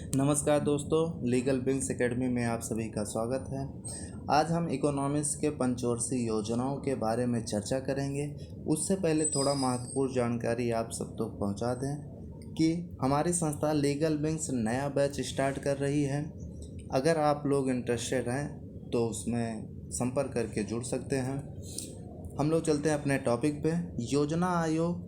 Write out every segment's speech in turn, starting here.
नमस्कार दोस्तों, legal wings academy में आप सभी का स्वागत है। आज हम इकोनॉमिक्स के पंचवर्षीय योजनाओं के बारे में चर्चा करेंगे। उससे पहले थोड़ा महत्वपूर्ण जानकारी आप सब तक पहुंचा दें कि हमारी संस्था लीगल विंग्स नया बैच स्टार्ट कर रही है। अगर आप लोग इंटरेस्टेड हैं तो उसमें संपर्क करके जुड़ सकते हैं। हम लोग चलते हैं अपने टॉपिक पे। योजना आयोग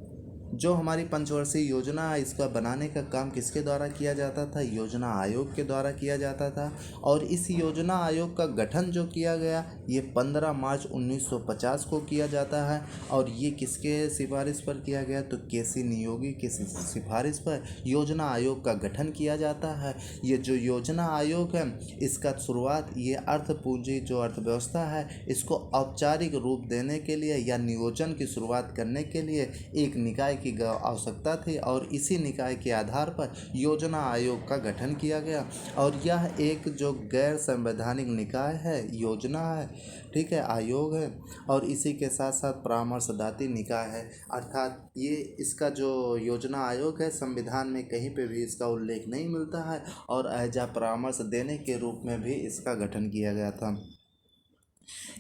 जो हमारी पंचवर्षीय योजना है, इसका बनाने का काम किसके द्वारा किया जाता था? योजना आयोग के द्वारा किया जाता था। और इस योजना आयोग का गठन जो किया गया ये 15 मार्च 1950 को किया जाता है। और ये किसके सिफारिश पर किया गया? तो केसी नियोगी की सिफारिश पर योजना आयोग का गठन किया जाता है। ये जो योजना आयोग है इसका शुरुआत ये अर्थ पूंजी जो अर्थव्यवस्था है इसको औपचारिक रूप देने के लिए या नियोजन की शुरुआत करने के लिए एक निकाय की आवश्यकता थी और इसी निकाय के आधार पर योजना आयोग का गठन किया गया। और यह एक जो गैर संवैधानिक निकाय है, योजना है, ठीक है, आयोग है और इसी के साथ साथ परामर्शदात्री निकाय है। अर्थात ये इसका जो योजना आयोग है संविधान में कहीं पे भी इसका उल्लेख नहीं मिलता है और एज आ परामर्श देने के रूप में भी इसका गठन किया गया था।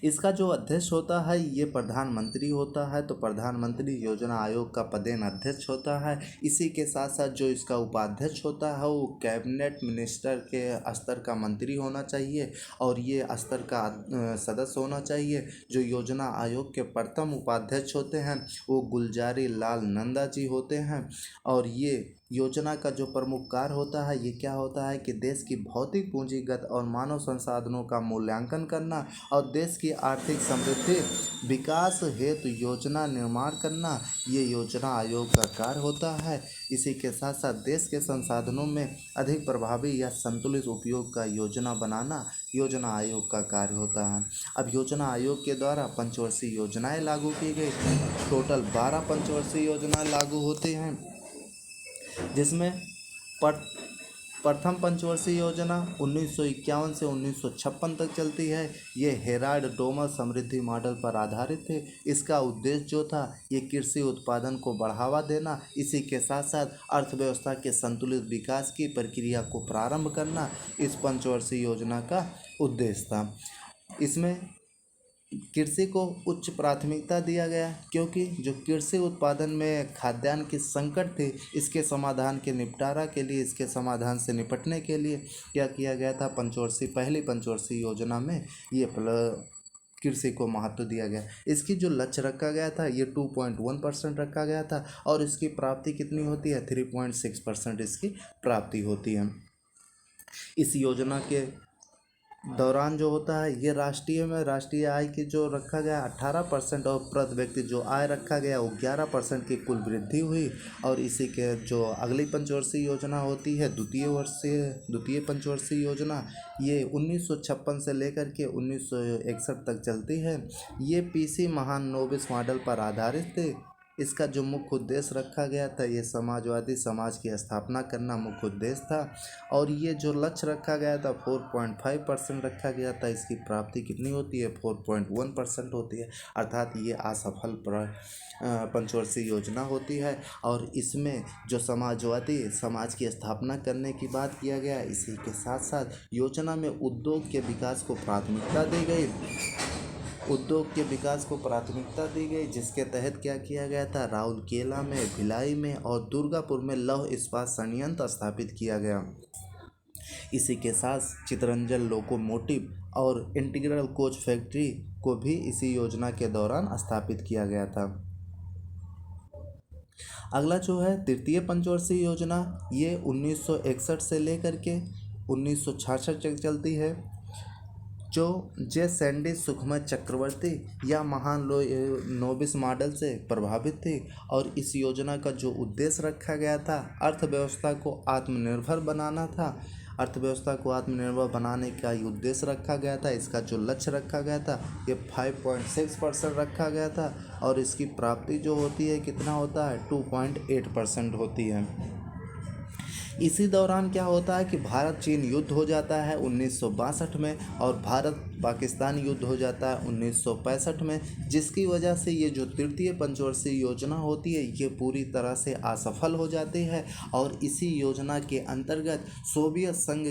इसका जो अध्यक्ष होता है ये प्रधानमंत्री होता है। तो प्रधानमंत्री योजना आयोग का पदेन अध्यक्ष होता है। इसी के साथ साथ जो इसका उपाध्यक्ष होता है वो कैबिनेट मिनिस्टर के स्तर का मंत्री होना चाहिए और ये स्तर का सदस्य होना चाहिए। जो योजना आयोग के प्रथम उपाध्यक्ष होते हैं वो गुलजारी लाल नंदा जी होते हैं। और ये योजना का जो प्रमुख कार्य होता है ये क्या होता है कि देश की भौतिक पूंजीगत और मानव संसाधनों का मूल्यांकन करना और देश की आर्थिक समृद्धि विकास हेतु योजना निर्माण करना, ये योजना आयोग का कार्य होता है। इसी के साथ साथ देश के संसाधनों में अधिक प्रभावी या संतुलित उपयोग का योजना बनाना योजना आयोग का कार्य होता है। अब योजना आयोग के द्वारा पंचवर्षीय योजनाएं लागू की गई। टोटल 12 पंचवर्षीय योजनाएं लागू होती हैं जिसमें प्रथम पंचवर्षीय योजना 1951 से 1956 तक चलती है। ये हेराल्ड डोमर समृद्धि मॉडल पर आधारित थे। इसका उद्देश्य जो था ये कृषि उत्पादन को बढ़ावा देना, इसी के साथ साथ अर्थव्यवस्था के संतुलित विकास की प्रक्रिया को प्रारंभ करना इस पंचवर्षीय योजना का उद्देश्य था। इसमें कृषि को उच्च प्राथमिकता दिया गया क्योंकि जो कृषि उत्पादन में खाद्यान्न की संकट थी इसके समाधान के निपटारा के लिए, इसके समाधान से निपटने के लिए क्या किया गया था? पहली पंचवर्षीय योजना में ये कृषि को महत्व दिया गया। इसकी जो लक्ष्य रखा गया था ये 2.1% रखा गया था और इसकी प्राप्ति कितनी होती है? 3.6% इसकी प्राप्ति होती है। इस योजना के दौरान जो होता है ये राष्ट्रीय आय की जो रखा गया 18% और प्रति व्यक्ति जो आय रखा गया वो 11% की कुल वृद्धि हुई। और इसी के जो अगली पंचवर्षीय योजना होती है द्वितीय पंचवर्षीय योजना, ये 1956 से लेकर के 1961 तक चलती है। ये पीसी महालनोबिस मॉडल पर आधारित थे। इसका जो मुख्य उद्देश्य रखा गया था ये समाजवादी समाज की स्थापना करना मुख्य उद्देश्य था। और ये जो लक्ष्य रखा गया था 4.5% रखा गया था। इसकी प्राप्ति कितनी होती है? 4.1% होती है। अर्थात ये असफल पंचवर्षीय योजना होती है। और इसमें जो समाजवादी समाज की स्थापना करने की बात किया गया, इसी के साथ साथ योजना में उद्योग के विकास को प्राथमिकता दी गई। जिसके तहत क्या किया गया था? राउरकेला में, भिलाई में और दुर्गापुर में लौह इस्पात संयंत्र स्थापित किया गया। इसी के साथ चितरंजन लोकोमोटिव और इंटीग्रल कोच फैक्ट्री को भी इसी योजना के दौरान स्थापित किया गया था। अगला जो है तृतीय पंचवर्षीय योजना, ये 1961 से लेकर के 1966 तक चलती है। जो जे सैंडी सुखमय चक्रवर्ती या महालनोबिस मॉडल से प्रभावित थी। और इस योजना का जो उद्देश्य रखा गया था अर्थव्यवस्था को आत्मनिर्भर बनाना था। अर्थव्यवस्था को आत्मनिर्भर बनाने का उद्देश्य रखा गया था। इसका जो लक्ष्य रखा गया था ये 5.6% रखा गया था और इसकी प्राप्ति जो होती है कितना होता है? 2.8% होती है। इसी दौरान क्या होता है कि भारत चीन युद्ध हो जाता है 1962 में और भारत पाकिस्तान युद्ध हो जाता है 1965 में, जिसकी वजह से ये जो तृतीय पंचवर्षीय योजना होती है ये पूरी तरह से असफल हो जाती है। और इसी योजना के अंतर्गत सोवियत संघ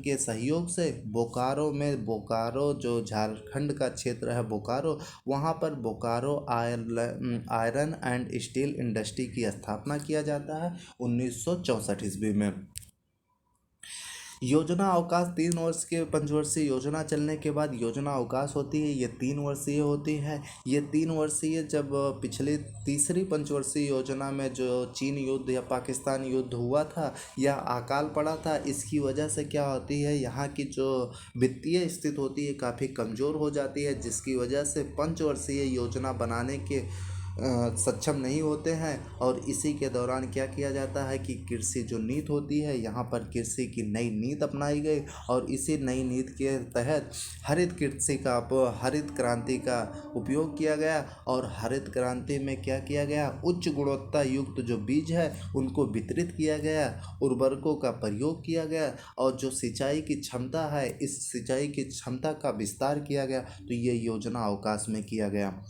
के सहयोग से बोकारो जो झारखंड का क्षेत्र है बोकारो, वहाँ पर Bokaro iron and steel industry की स्थापना किया जाता है 1964 ईस्वी में। योजना अवकाश 3 वर्ष के पंचवर्षीय योजना चलने के बाद योजना अवकाश होती है, ये 3 वर्षीय होती है। ये 3 वर्षीय जब पिछले तीसरी पंचवर्षीय योजना में जो चीन युद्ध या पाकिस्तान युद्ध हुआ था या अकाल पड़ा था, इसकी वजह से क्या होती है, यहाँ की जो वित्तीय स्थिति होती है काफ़ी कमज़ोर हो जाती है, जिसकी वजह से पंचवर्षीय योजना बनाने के सक्षम नहीं होते हैं। और इसी के दौरान क्या किया जाता है कि कृषि जो नीति होती है, यहाँ पर कृषि की नई नीति अपनाई गई और इसी नई नीति के तहत हरित क्रांति का उपयोग किया गया। और हरित क्रांति में क्या किया गया, उच्च गुणवत्ता युक्त जो बीज है उनको वितरित किया गया, उर्वरकों का प्रयोग किया गया और जो सिंचाई की क्षमता है इस सिंचाई की क्षमता का विस्तार किया गया। तो ये योजना अवकाश में किया गया।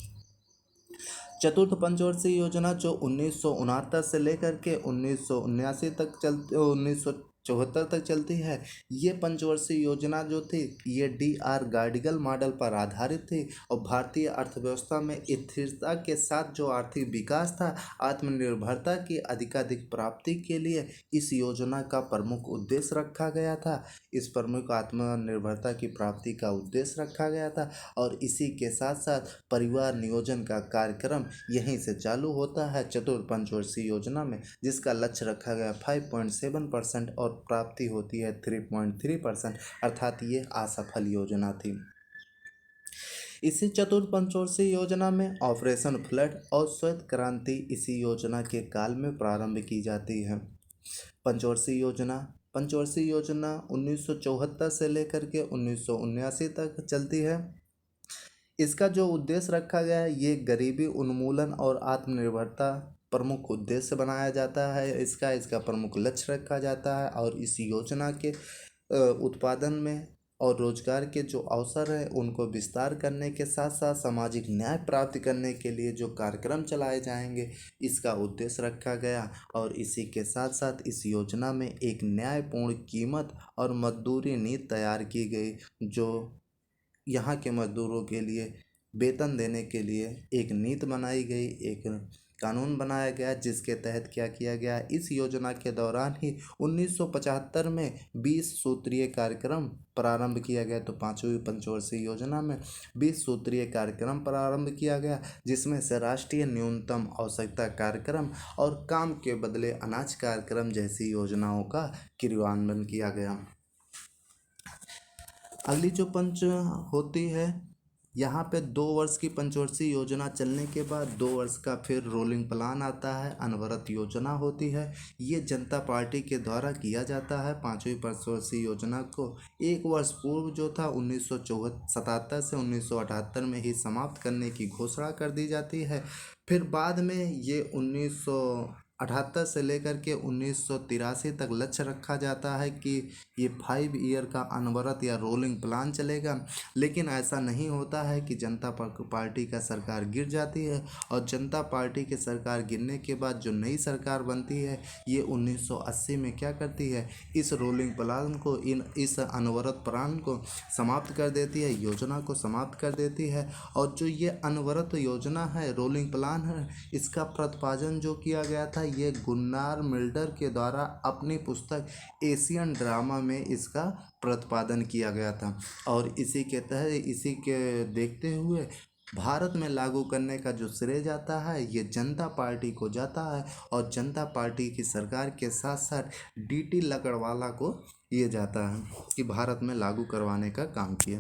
चतुर्थ पंचवर्षीय योजना जो 1969 से लेकर के 1974 तक चलती है, ये पंचवर्षीय योजना जो थी ये DR गार्डिगल मॉडल पर आधारित थी और भारतीय अर्थव्यवस्था में स्थिरता के साथ जो आर्थिक विकास था, आत्मनिर्भरता की अधिकाधिक प्राप्ति के लिए इस योजना का प्रमुख उद्देश्य रखा गया था। इस प्रमुख आत्मनिर्भरता की प्राप्ति का उद्देश्य रखा गया था और इसी के साथ साथ परिवार नियोजन का कार्यक्रम यहीं से चालू होता है चतुर्थ पंचवर्षीय योजना में, जिसका लक्ष्य रखा गया 5.7% और प्राप्ति होती है 3.3%, अर्थात ये असफल योजना थी। इसी चतुर्थ पंचवर्षीय योजना में ऑपरेशन फ्लड और श्वेत क्रांति इसी योजना के काल में प्रारंभ की जाती है। पंचवर्षीय योजना 1974 से लेकर के 1979 तक चलती है। इसका जो उद्देश्य रखा गया है ये गरीबी उन्मूलन और आत्मनिर्भरता प्रमुख उद्देश्य बनाया जाता है। इसका प्रमुख लक्ष्य रखा जाता है और इस योजना के उत्पादन में और रोजगार के जो अवसर है उनको विस्तार करने के साथ साथ सामाजिक न्याय प्राप्त करने के लिए जो कार्यक्रम चलाए जाएंगे इसका उद्देश्य रखा गया। और इसी के साथ साथ इस योजना में एक न्यायपूर्ण कीमत और मजदूरी नीति तैयार की गई, जो यहाँ के मजदूरों के लिए वेतन देने के लिए एक नीति बनाई गई, एक कानून बनाया गया, जिसके तहत क्या किया गया, इस योजना के दौरान ही 1975 में 20 सूत्रीय कार्यक्रम प्रारंभ किया गया। तो पाँचवीं पंचवर्षीय योजना में 20 सूत्रीय कार्यक्रम प्रारंभ किया गया, जिसमें से राष्ट्रीय न्यूनतम आवश्यकता कार्यक्रम और काम के बदले अनाज कार्यक्रम जैसी योजनाओं का क्रियान्वयन किया गया। अगली जो पंच होती है, यहाँ पे 2 वर्ष की पंचवर्षीय योजना चलने के बाद 2 वर्ष का फिर रोलिंग प्लान आता है, अनवरत योजना होती है। ये जनता पार्टी के द्वारा किया जाता है। पाँचवीं पंचवर्षीय योजना को 1 वर्ष पूर्व जो था 1977 से 1978 में ही समाप्त करने की घोषणा कर दी जाती है। फिर बाद में ये 1978 से लेकर के 1983 तक लक्ष्य रखा जाता है कि ये 5 ईयर का अनवरत या रोलिंग प्लान चलेगा। लेकिन ऐसा नहीं होता है कि जनता पार्टी का सरकार गिर जाती है और जनता पार्टी के सरकार गिरने के बाद जो नई सरकार बनती है ये 1980 में क्या करती है, इस रोलिंग प्लान को इस अनवरत प्लान को समाप्त कर देती है, योजना को समाप्त कर देती है। और जो ये अनवरत योजना है, रोलिंग प्लान है, इसका प्रतिपादन जो किया गया था ये गुन्नार मिल्डर के द्वारा अपनी पुस्तक एशियन ड्रामा में इसका प्रतिपादन किया गया था। और इसी के देखते हुए भारत में लागू करने का जो श्रेय जाता है ये जनता पार्टी को जाता है और जनता पार्टी की सरकार के साथ साथ DT लकड़वाला को ये जाता है कि भारत में लागू करवाने का काम किया।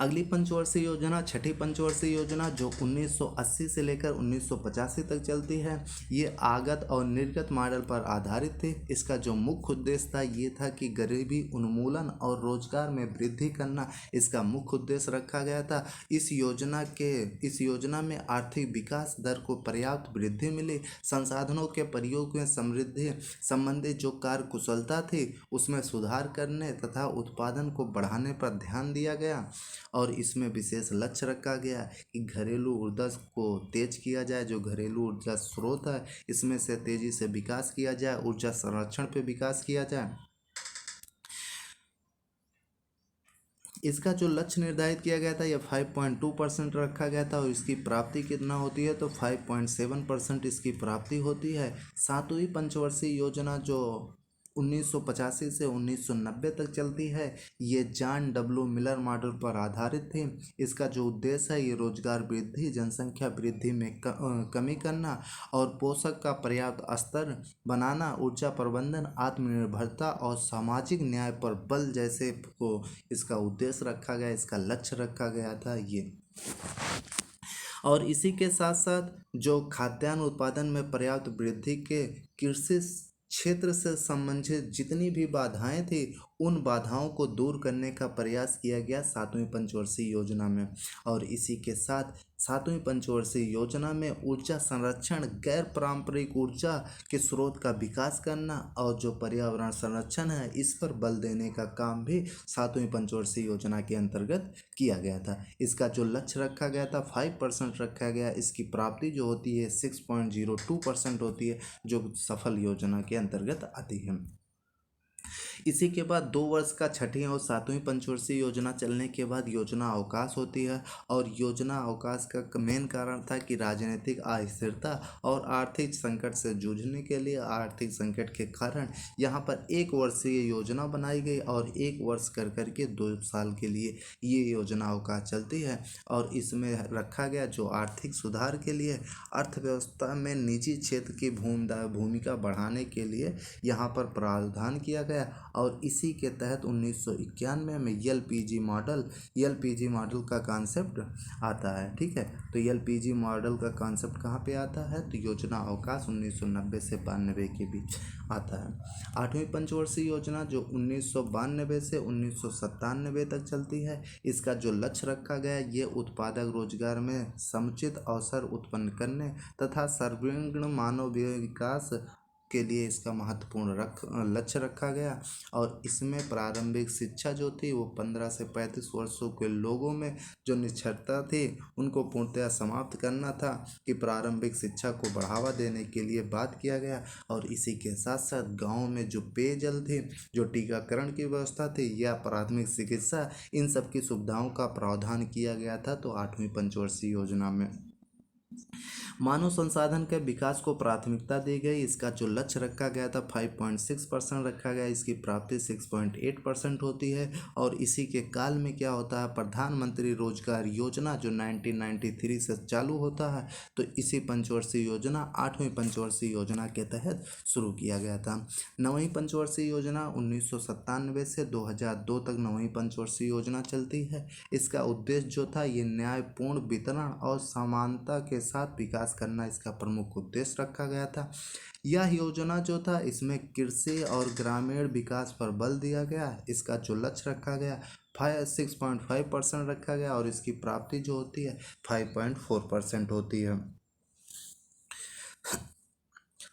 अगली पंचवर्षीय योजना छठी पंचवर्षीय योजना जो 1980 से लेकर 1985 तक चलती है। ये आगत और निर्गत मॉडल पर आधारित थी। इसका जो मुख्य उद्देश्य था ये था कि गरीबी उन्मूलन और रोजगार में वृद्धि करना इसका मुख्य उद्देश्य रखा गया था। इस योजना में आर्थिक विकास दर को पर्याप्त वृद्धि मिली। संसाधनों के प्रयोग में समृद्धि संबंधित जो कार्य कुशलता थी उसमें सुधार करने तथा उत्पादन को बढ़ाने पर ध्यान दिया गया। और इसमें विशेष लक्ष्य रखा गया कि घरेलू ऊर्जा को तेज किया जाए। जो घरेलू ऊर्जा स्रोत है इसमें से तेजी से विकास किया जाए, ऊर्जा संरक्षण पे विकास किया जाए। इसका जो लक्ष्य निर्धारित किया गया था यह 5.2% रखा गया था और इसकी प्राप्ति कितना होती है तो 5.7% इसकी प्राप्ति होती है। सातवीं पंचवर्षीय योजना जो 1985 से 1990 तक चलती है ये जॉन डब्ल्यू मिलर मॉडल पर आधारित थी। इसका जो उद्देश्य है ये रोजगार वृद्धि, जनसंख्या वृद्धि में कमी करना और पोषक का पर्याप्त स्तर बनाना, ऊर्जा प्रबंधन, आत्मनिर्भरता और सामाजिक न्याय पर बल जैसे को इसका उद्देश्य रखा गया, इसका लक्ष्य रखा गया था ये। और इसी के साथ साथ जो खाद्यान्न उत्पादन में पर्याप्त वृद्धि के कृषि क्षेत्र से संबंधित जितनी भी बाधाएं थी उन बाधाओं को दूर करने का प्रयास किया गया सातवीं पंचवर्षीय योजना में। और इसी के साथ सातवीं पंचवर्षीय योजना में ऊर्जा संरक्षण, गैर पारंपरिक ऊर्जा के स्रोत का विकास करना और जो पर्यावरण संरक्षण है इस पर बल देने का काम भी सातवीं पंचवर्षीय योजना के अंतर्गत किया गया था। इसका जो लक्ष्य रखा गया था 5% रखा गया। इसकी प्राप्ति जो होती है 6.02% होती है जो सफल योजना के अंतर्गत आती है। इसी के बाद 2 वर्ष का छठी और सातवीं पंचवर्षीय योजना चलने के बाद योजना अवकाश होती है। और योजना अवकाश का मेन कारण था कि राजनीतिक अस्थिरता और आर्थिक संकट से जूझने के लिए आर्थिक संकट के कारण यहाँ पर 1 वर्षीय योजना बनाई गई और 1 वर्ष कर के 2 साल के लिए ये योजना अवकाश चलती है। और इसमें रखा गया जो आर्थिक सुधार के लिए अर्थव्यवस्था में निजी क्षेत्र की भूमिका बढ़ाने के लिए यहाँ पर प्रावधान किया गया। और इसी के तहत 1991 में एलपीजी मॉडल का कॉन्सेप्ट आता है। ठीक है, तो एलपीजी मॉडल का कॉन्सेप्ट कहाँ पे आता है तो योजना अवकाश 1990 से 92 के बीच आता है। आठवीं पंचवर्षीय योजना जो 1992 से 1997 तक चलती है। इसका जो लक्ष्य रखा गया ये उत्पादक रोजगार में समुचित अवसर उत्पन्न करने तथा सर्वांगीण मानव विकास के लिए इसका महत्वपूर्ण लक्ष्य रखा गया। और इसमें प्रारंभिक शिक्षा जो थी वो 15 से 35 वर्षों के लोगों में जो निरक्षरता थी उनको पूर्णतः समाप्त करना था कि प्रारंभिक शिक्षा को बढ़ावा देने के लिए बात किया गया। और इसी के साथ साथ गाँव में जो पेयजल थे, जो टीकाकरण की व्यवस्था थी या प्राथमिक चिकित्सा, इन सब की सुविधाओं का प्रावधान किया गया था। तो आठवीं पंचवर्षीय योजना में मानव संसाधन के विकास को प्राथमिकता दी गई। इसका जो लक्ष्य रखा गया था 5.6% रखा गया। इसकी प्राप्ति 6.8% होती है। और इसी के काल में क्या होता है प्रधानमंत्री रोजगार योजना जो 1993 से चालू होता है तो इसी पंचवर्षीय योजना आठवीं पंचवर्षीय योजना के तहत शुरू किया गया था। नवीं पंचवर्षीय योजना 1997 से 2002 तक नवीं पंचवर्षीय योजना चलती है। इसका उद्देश्य जो था ये न्यायपूर्ण वितरण और समानता के साथ विकास करना इसका प्रमुख उद्देश्य रखा गया था। यह योजना जो था इसमें कृषि और ग्रामीण विकास पर बल दिया गया। इसका जो लक्ष्य रखा गया 6.5% रखा गया और इसकी प्राप्ति जो होती है 5.4% होती है।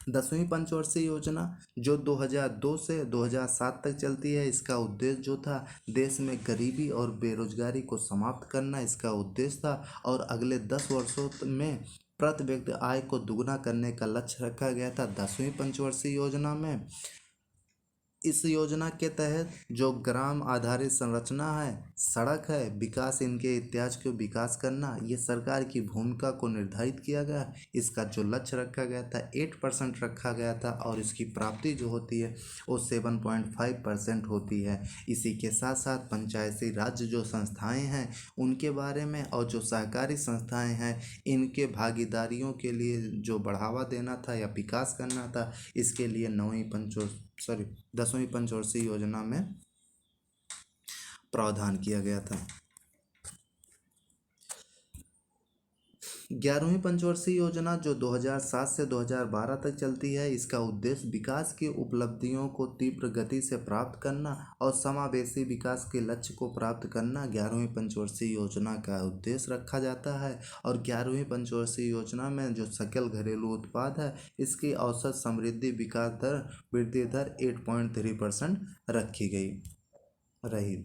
10वीं पंचवर्षीय योजना जो 2002 से 2007 तक चलती है। इसका उद्देश्य जो था देश में गरीबी और बेरोजगारी को समाप्त करना इसका उद्देश्य था। और अगले 10 वर्षों में प्रति व्यक्ति आय को दुगना करने का लक्ष्य रखा गया था 10वीं पंचवर्षीय योजना में। इस योजना के तहत जो ग्राम आधारित संरचना है, सड़क है, विकास इनके इत्यादि को विकास करना ये सरकार की भूमिका को निर्धारित किया गया। इसका जो लक्ष्य रखा गया था 8% रखा गया था और इसकी प्राप्ति जो होती है वो 7.5% होती है। इसी के साथ साथ पंचायती राज जो संस्थाएं हैं उनके बारे में और जो सहकारी संस्थाएं हैं इनके भागीदारियों के लिए जो बढ़ावा देना था या विकास करना था इसके लिए 10वीं पंचवर्षीय योजना में प्रावधान किया गया था। 11वीं पंचवर्षीय योजना जो 2007 से 2012 तक चलती है, इसका उद्देश्य विकास की उपलब्धियों को तीव्र गति से प्राप्त करना और समावेशी विकास के लक्ष्य को प्राप्त करना 11वीं पंचवर्षीय योजना का उद्देश्य रखा जाता है। और 11वीं पंचवर्षीय योजना में जो सकल घरेलू उत्पाद है, इसकी औसत समृद्धि विकास दर वृद्धि दर 8.3% रखी गई रही।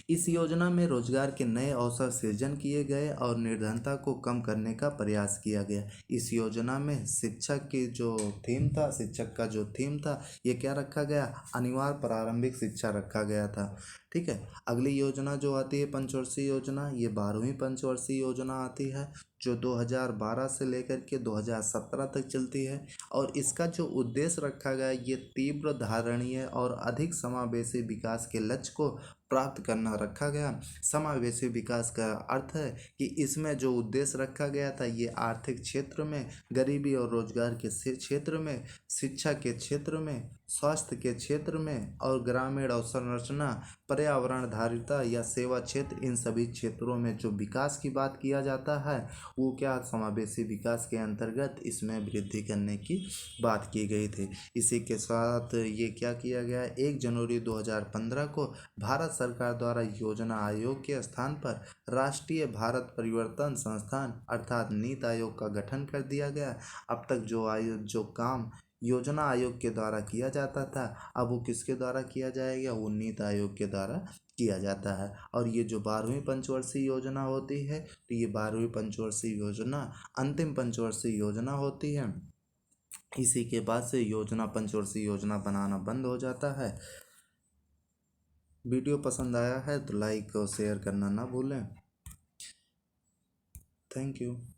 इस योजना में रोजगार के नए अवसर सृजन किए गए और निर्धनता को कम करने का प्रयास किया गया। इस योजना में शिक्षक की जो थीम था शिक्षक का जो थीम था, ये क्या रखा गया, अनिवार्य प्रारंभिक शिक्षा रखा गया था। ठीक है। अगली योजना जो आती है पंचवर्षीय योजना, ये 12वीं पंचवर्षीय योजना आती है, जो 2012 से लेकर के 2017 तक चलती है। और इसका जो उद्देश्य रखा गया, ये तीव्र धारणीय और अधिक समावेशी विकास के लक्ष्य को प्राप्त करना रखा गया। समावेशी विकास का अर्थ है कि इसमें जो उद्देश्य रखा गया था, ये आर्थिक क्षेत्र में, गरीबी और रोजगार के क्षेत्र में, शिक्षा के क्षेत्र में, स्वास्थ्य के क्षेत्र में और ग्रामीण अवसंरचना, पर्यावरण धारिता या सेवा क्षेत्र, इन सभी क्षेत्रों में जो विकास की बात किया जाता है, वो क्या समावेशी विकास के अंतर्गत इसमें वृद्धि करने की बात की गई थी। इसी के साथ ये क्या किया गया, 1 जनवरी 2015 को भारत सरकार द्वारा योजना आयोग के स्थान पर राष्ट्रीय भारत परिवर्तन संस्थान अर्थात नीति आयोग का गठन कर दिया गया। अब तक जो काम योजना आयोग के द्वारा किया जाता था, अब वो किसके द्वारा किया जाएगा, वो नीति आयोग के द्वारा किया जाता है। और ये जो 12वीं पंचवर्षीय योजना होती है, तो ये 12वीं पंचवर्षीय योजना अंतिम पंचवर्षीय योजना होती है। इसी के बाद से योजना पंचवर्षीय योजना बनाना बंद हो जाता है। वीडियो पसंद आया है तो लाइक और शेयर करना ना भूलें। Thank you.